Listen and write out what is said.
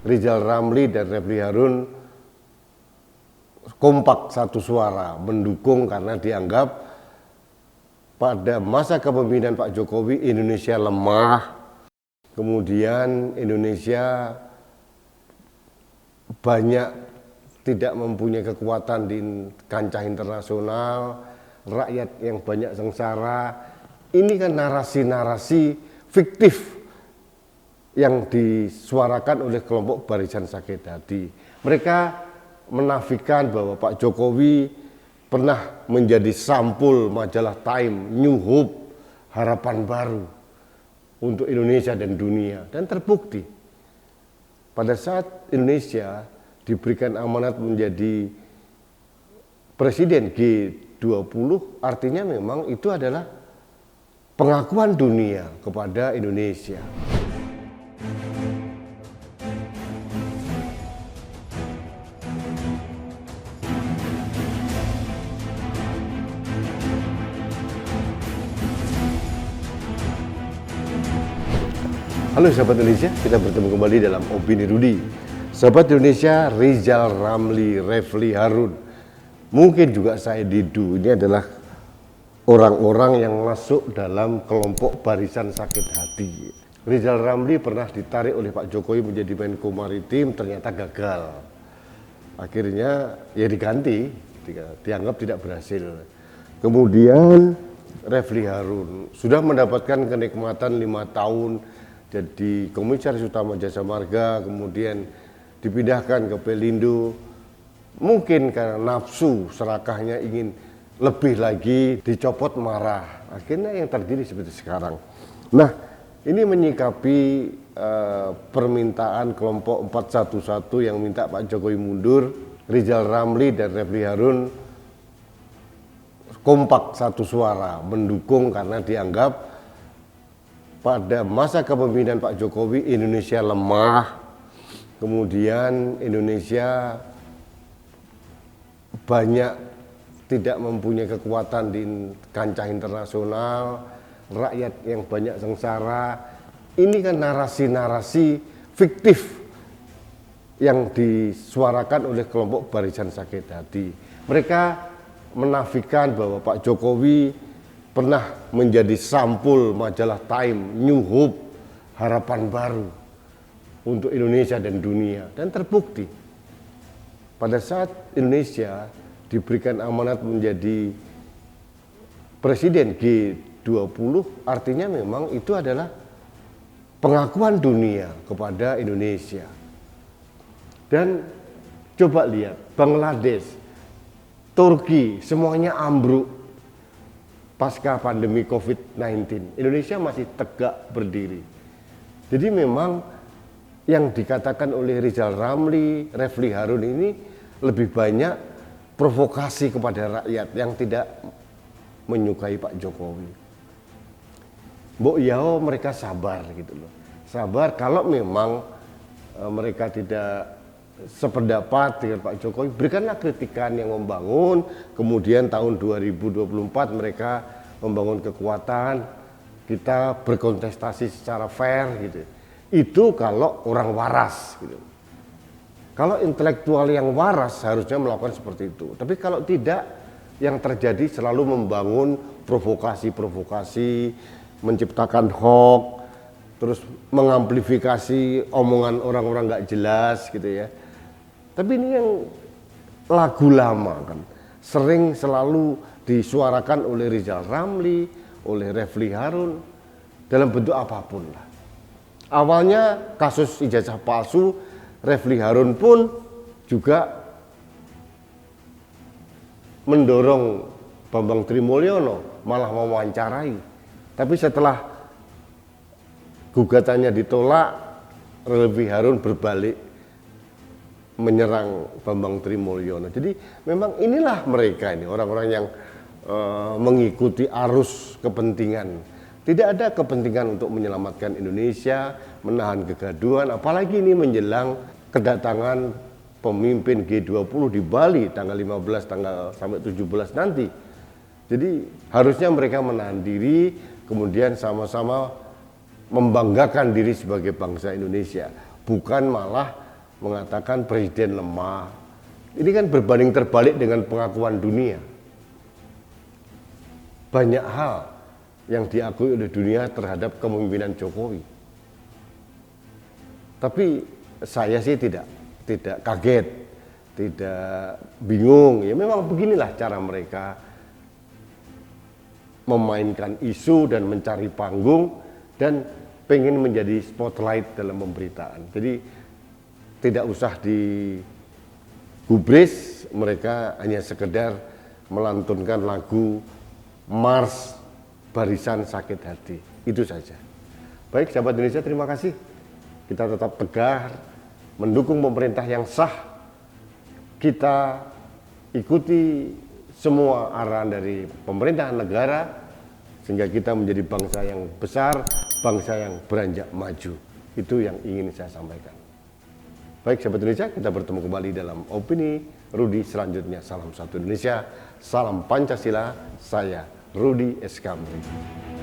Rizal Ramli dan Refli Harun kompak satu suara mendukung karena dianggap pada masa kepemimpinan Pak Jokowi Indonesia lemah, kemudian Indonesia banyak tidak mempunyai kekuatan di kancah internasional, rakyat yang banyak sengsara. Ini kan narasi-narasi fiktif yang disuarakan oleh kelompok Barisan Sakit Hati. Mereka menafikan bahwa Pak Jokowi pernah menjadi sampul majalah Time, New Hope, harapan baru untuk Indonesia dan dunia. Dan terbukti pada saat Indonesia diberikan amanat menjadi presiden G20, artinya memang itu adalah pengakuan dunia kepada Indonesia. Halo sahabat Indonesia, kita bertemu kembali dalam Opini Rudy. Sahabat Indonesia, Rizal Ramli, Refli Harun, mungkin juga saya Didu, ini adalah orang-orang yang masuk dalam kelompok Barisan Sakit Hati. Rizal Ramli pernah ditarik oleh Pak Jokowi menjadi Menko Maritim, ternyata gagal. Akhirnya ya diganti, dianggap tidak berhasil. Kemudian Refli Harun sudah mendapatkan kenikmatan 5 tahun jadi Komisaris Utama Jasa Marga, kemudian dipindahkan ke Pelindo. Mungkin karena nafsu serakahnya ingin lebih lagi, dicopot marah. Akhirnya yang terjadi seperti sekarang. Nah, ini menyikapi permintaan kelompok 411 yang minta Pak Jokowi mundur. Rizal Ramli dan Refli Harun kompak satu suara mendukung karena dianggap pada masa kepemimpinan Pak Jokowi Indonesia lemah, kemudian Indonesia banyak tidak mempunyai kekuatan di kancah internasional, rakyat yang banyak sengsara. Ini kan narasi-narasi fiktif yang disuarakan oleh kelompok Barisan Sakit Hati. Mereka menafikan bahwa Pak Jokowi pernah menjadi sampul majalah Time, New Hope, harapan baru untuk Indonesia dan dunia. Dan terbukti pada saat Indonesia diberikan amanat menjadi presiden G20, artinya memang itu adalah pengakuan dunia kepada Indonesia. Dan coba lihat, Bangladesh, Turki, semuanya ambruk pasca pandemi COVID-19. Indonesia masih tegak berdiri. Jadi memang yang dikatakan oleh Rizal Ramli, Refli Harun ini lebih banyak provokasi kepada rakyat yang tidak menyukai Pak Jokowi. Mbok Yao mereka sabar gitu loh. Sabar kalau memang mereka tidak sependapat dengan Pak Jokowi, berikanlah kritikan yang membangun. Kemudian tahun 2024 mereka membangun kekuatan, kita berkontestasi secara fair gitu. Itu kalau orang waras gitu. Kalau intelektual yang waras harusnya melakukan seperti itu. Tapi kalau tidak, yang terjadi selalu membangun provokasi-provokasi, menciptakan hoax, terus mengamplifikasi omongan orang-orang nggak jelas gitu ya. Tapi ini yang lagu lama kan, sering selalu disuarakan oleh Rizal Ramli, oleh Refli Harun, dalam bentuk apapun lah. Awalnya kasus ijazah palsu, Refli Harun pun juga mendorong Bambang Trimulyono, malah mewawancarai. Tapi setelah gugatannya ditolak, Refli Harun berbalik menyerang Bambang Trimulyono. Jadi memang inilah mereka ini, orang-orang yang mengikuti arus kepentingan. Tidak ada kepentingan untuk menyelamatkan Indonesia, menahan kegaduhan, apalagi ini menjelang kedatangan pemimpin G20 di Bali tanggal 15 sampai 17 nanti. Jadi harusnya mereka menahan diri, kemudian sama-sama membanggakan diri sebagai bangsa Indonesia, bukan malah mengatakan presiden lemah. Ini kan berbanding terbalik dengan pengakuan dunia. Banyak hal yang diakui oleh dunia terhadap kepemimpinan Jokowi. Tapi saya sih tidak kaget, tidak bingung. Ya memang beginilah cara mereka memainkan isu dan mencari panggung dan pengen menjadi spotlight dalam pemberitaan. Jadi tidak usah digubris, mereka hanya sekedar melantunkan lagu Mars Barisan Sakit Hati. Itu saja. Baik sahabat Indonesia, terima kasih. Kita tetap tegar, mendukung pemerintah yang sah. Kita ikuti semua arahan dari pemerintahan negara, sehingga kita menjadi bangsa yang besar, bangsa yang beranjak maju. Itu yang ingin saya sampaikan. Baik sahabat Indonesia, kita bertemu kembali dalam Opini Rudi selanjutnya. Salam satu Indonesia, salam Pancasila, saya Rudi S. Kamri.